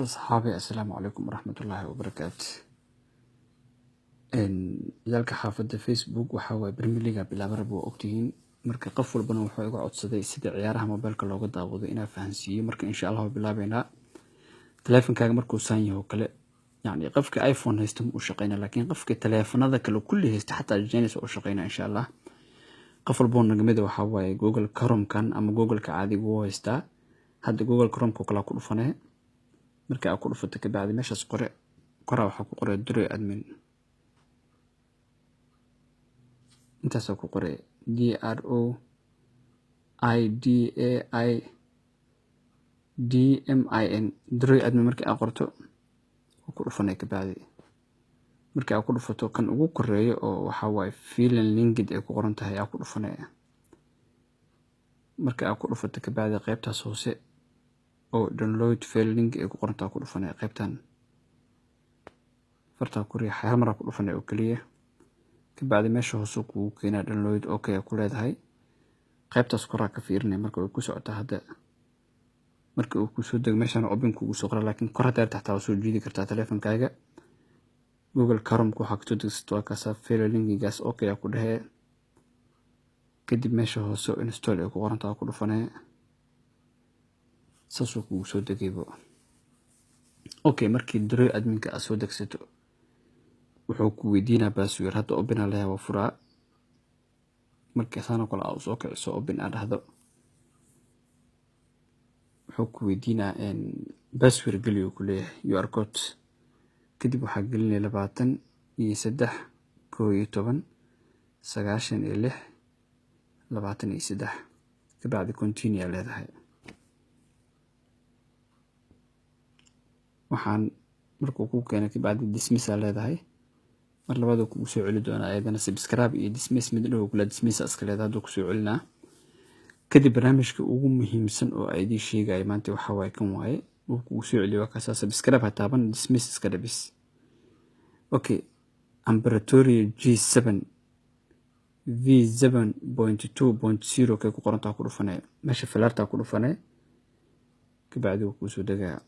أصحابي السلام عليكم ورحمة الله وبركاته. يالك حافظ فيسبوك وحاول برميليغا بلا بربو أكتين مركا قفل بنا وحاول يقعد سيدي عيارها موبايلك لوغا داوضو إنا فهنسيه مركا إن شاء الله بلا بينا تليفون كاغا مركو سانيه وكلا يعني قفك آيفون هيستم وشقينا لكن قفك تليفون هذا كله كله هيست حتى الجينيس وشقينا إن شاء الله قفل بونا نقمده وحاول جوجل كروم كان أما جوجل كعادي جوه هيستا هاد جوجل كروم كوكلا كل فنه marka aad ku dhufato ka bacdi meeshaas qora waxa ku qoray Droid admin intaas ku qoray DROIDAIDMIN Droid admin marka aad qorto ku dhufanay ka bacdi marka aad ku dhufato kan ugu koreeyo oo waxa way fiilan linked ay ku qoran tahay aad ku dhufanay marka aad ku dhufato ka bacdi qaybtaas hoose oo download file link ay ku qoran tahay ku dhufanay qaybtan farta ku riixay hal mar ku dhufanay oo kaliya ka bacdi meesha hoose ku keenaa download okay ku leedahay qaybtaas qoraa ka fiirinay marka uu ku socoto hadda marka uu ku soo dego meeshan open kugu soo qoraa laakiin kor hadda taxta soo jiidi kartaa taleefankaaga Google Chrome ku xaqto digsto ka sa file linkigaas okay ku dhahay kadib meesha hoose install ay ku qoran tahay ku dhufanay saasoo kugu soo degaybo okay markii Droid adminka aad soo degsato wuxuu ku weydiinaa password hadda open leeyahay waa furaa markii saano kala aad soo kiciso open aad dhahdo wuxuu ku weydiinaa password geliyo ku leeyahay QR code kadib waxa gelinay 23 11 96 23 ka bacdi continue leedahay waxaan markuu ku keenay ka bacdi dismiss leedahay mar labaad ku soo celi doona ayadana subscribe iyo dismiss mid dhow kula dismiss iska leedahay ku soo celinaa kadib barnaamijka ugu muhiimsan oo ay idin sheegay maanta waxa way kan waaye uu ku soo celiyo ka subscribe taaban dismiss iska dhabis okay Amperatory G7 V7.2.0 ka ku qoran tahay ku dhufanay meesha filarta ku dhufanay ka bacdi ku soo degaa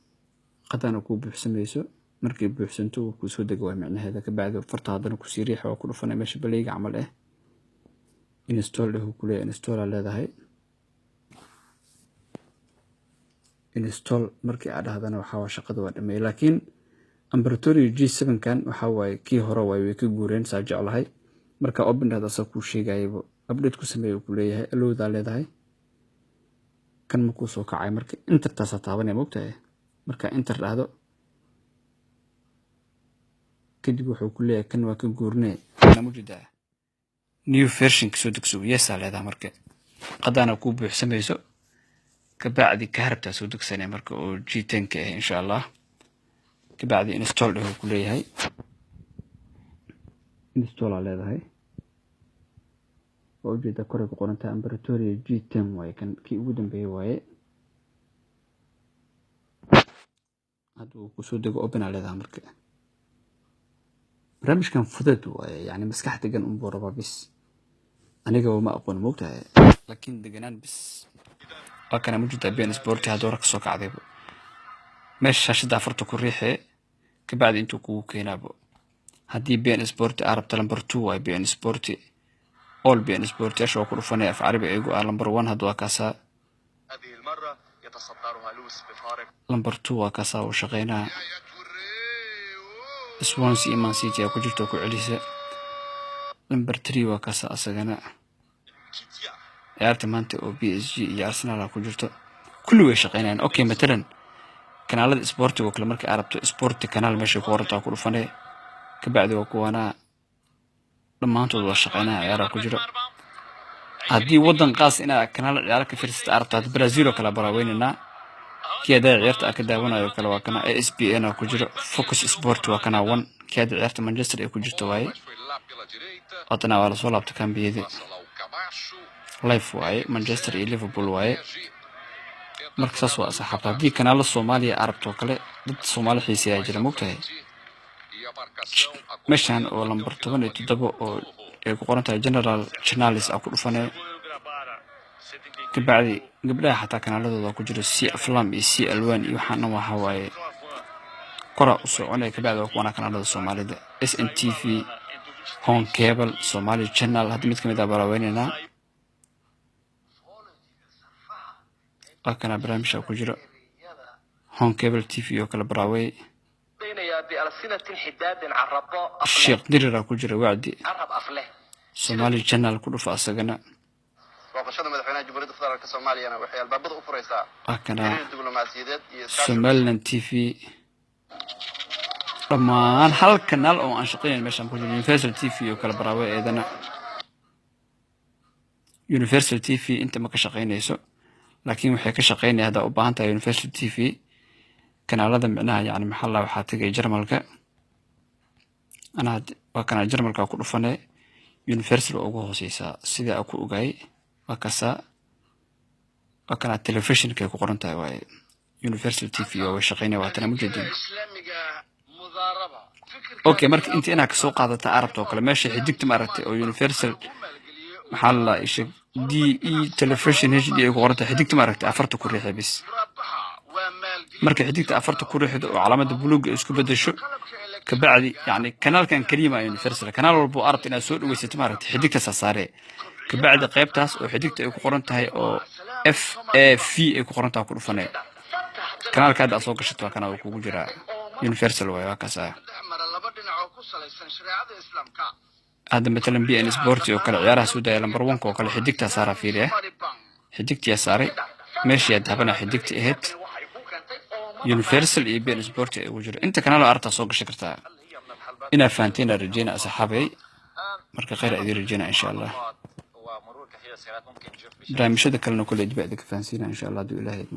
qadana ku buuxsamayso markii buuxsanto ku soo dego waa macnaheeda ka bacdi farta hadana ku sii riixo ku dhufanay meesha balayga camal install ku leeyahay install leedahay install markii aad dhahdana waxa shaqada waa dhamay laakiin Amperatory G7 kan waxa way kii hore way ka guureen saa jeclahay marka open data soo ku sheegaybo update ku sameeyo ku leeyahay alooda leedahay kan ma ku soo kacay marka intertaas taabanay moogtahay marka enter dhahdo kadib wuxuu ku leeyahay kan waa ka guurnay ana mujida new version soo degso yes leedahay marka qadana ku buuxsamayso ka bacdi ka harabta soo degsanay marka oo G10 ka insha Allah ka bacdi install ku leeyahay install leedahay oo jeeda kore ku qoran tahay Amperatory G10 way kan kii ugu dambeeyay waaye haduu ku soo dego open leedahay marka barnaamijkan fudud waaye yani maskaxda gan u booraba bis aniga ma aqoon moogtahay laakiin deganaan bis kana mujida BN Sport hadoo rag soo kacday meesha shashada farta ku riixay ka bacdi intuu ku keenabo hadii BN Sport arabta number 2 way BN Sport all BN Sport ashoo ku dhufanay af carabi eego number 1 hadoo kaasa هذه المره يتصدرها لويس بفارق number 2 waa kaasa oo shaqeynaa Swansea Man City ku jirto ku celisa number 3 waa kaasa asagana ciyaarta maanta oo PSG iyo Arsenal ku jirto kulli way shaqeynayaan okay matalan kanaalada sportiga kale markay arabto sport kanaal meesha ku qoranta ku dhufanay ka bacdi waa kuwana dhamaantood waa shaqeynaa ciyaar ku jiro hadii wadan qaas ina kanaal ciyaar ka fiirsata arabta Brazil kala baraweynina kiyada ciyaarta ka daawanayo kala waa kana ESPN ku jiro Focus Sport waa kana 1 kiyada ciyaarta Manchester ay ku jirto way hadana waa la soo laabta kambiyada live way Manchester iyo Liverpool way marka saas waa saxaabta hadii kanaal Soomaaliya arabto kale dad Soomaali xiiseeya jira moogtahay meeshan oo number 17 oo ay ku qoran tahay general channels ku dhufanay ka bacdi gabdhaha xataa kanaaladooda ku jiro si aflam iyo si alwaan iyo waxaana waxa waaye كرة وصعونة كبعد وكوانا كنالة الصومالي ده SNTV هون كيبل صومالي channel هاد ميت كميدا براوينينا وكان برامج أو كجرا هون كيبل TV وكلا براوي الشيخ ديري كجرا وعدي صومالي channel كله فاسقنا وقشنا مدحونا جمهورية فدرالك الصومالية أنا وحيال بابد أفريسا وكان الدبلوماسيات سومالنا TV لما هل كنال أو أنشطين مشان كل يونيفرسال TV وكلا براوي إذا يونيفرسال TV أنت ما كشقين يسوع لكن وحي كشقين هذا أبانتا يونيفرسال TV كان على ذا معناها يعني محل وحاتي جرمالك أنا وكان جرمالك أقول فني يونيفرسال أوجه سيسا سيدا أكو أوجاي وكسا وكان التلفزيون كي قرنتها واي يونيفرسال TV وشقين واتنا مجدين اوكي مرك انت انا كسو قادته عربته وكلا ماشي حدقت مارتي او يونيفرسال محل ايش دي اي تلفزيون هيك دي قرنته حدقت مارتي افرت كوريحه بس مرك حدقت افرت كوريحه وعلامه بلوغ اسكو بدشو كبعدي يعني كانال كان كريمه يونيفرسال كانال والبو ارت انا سو دويست مارتي حدقت ساساري كبعد قيبتاس او حدقت اي قرنتها او FAV اي قرنتها كل فني كانال كاد اسو قشتوا كانال كوغو جيرا يونيفرسال واي كاسا هذا مثلا بي ان سبورتي وكلا عيارها سودا لمبر 1 وكلا حدقتها صار فيريه حدقتي يا ساري ماشي دهبنا حدقتي اهت يونيفرسال اي بي ان سبورتي وجر انت كان له ارتا سوق شكرتها انا فانتين رجينا اصحابي marka khayr idin rajayna insha Allah barnaamijyada kalena kulay dibadda ka faansiina insha Allah duu ilaahay